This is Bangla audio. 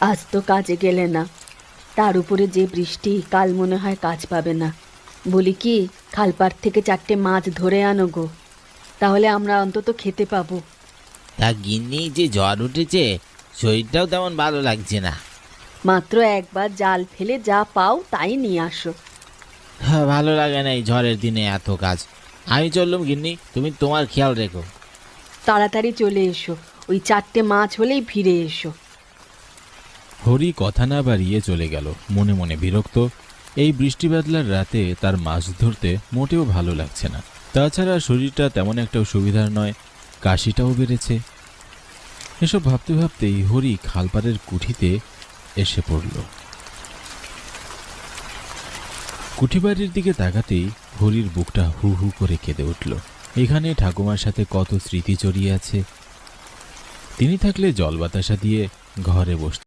আজ তো কাজে গেলে না, তার উপরে যে বৃষ্টি, কাল মনে হয় কাজ পাবে না। বলি কি, খালপাড় থেকে 4টে মাছ ধরে আনো গো, তাহলে আমরা অন্তত খেতে পাবো। তা গিন্নি, যে জ্বর উঠেছে, শরীরটাও তেমন ভালো লাগছে না। মাত্র একবার জাল ফেলে যা পাও তাই নিয়ে আসো। হ্যাঁ, ভালো লাগে না এই ঝড়ের দিনে এত কাজ। আমি চললুম গিন্নি, তুমি তোমার খেয়াল রেখো। তাড়াতাড়ি চলে এসো, ওই 4টে মাছ হলেই ফিরে এসো। হরি কথা না বাড়িয়ে চলে গেল, মনে মনে বিরক্ত। এই বৃষ্টি বাদলার রাতে তার মাছ ধরতে মোটেও ভালো লাগছে না। তাছাড়া শরীরটা তেমন একটাও সুবিধার নয়, কাশিটাও বেড়েছে। এসব ভাবতে ভাবতেই হরি খালপাড়ের কুঠিতে এসে পড়ল। কুঠিবাড়ির দিকে তাকাতেই হরির বুকটা হু হু করে কেঁদে উঠল। এখানে ঠাকুমার সাথে কত স্মৃতি জড়িয়ে আছে। তিনি থাকলে জল বাতাসা দিয়ে ঘরে বসতেন।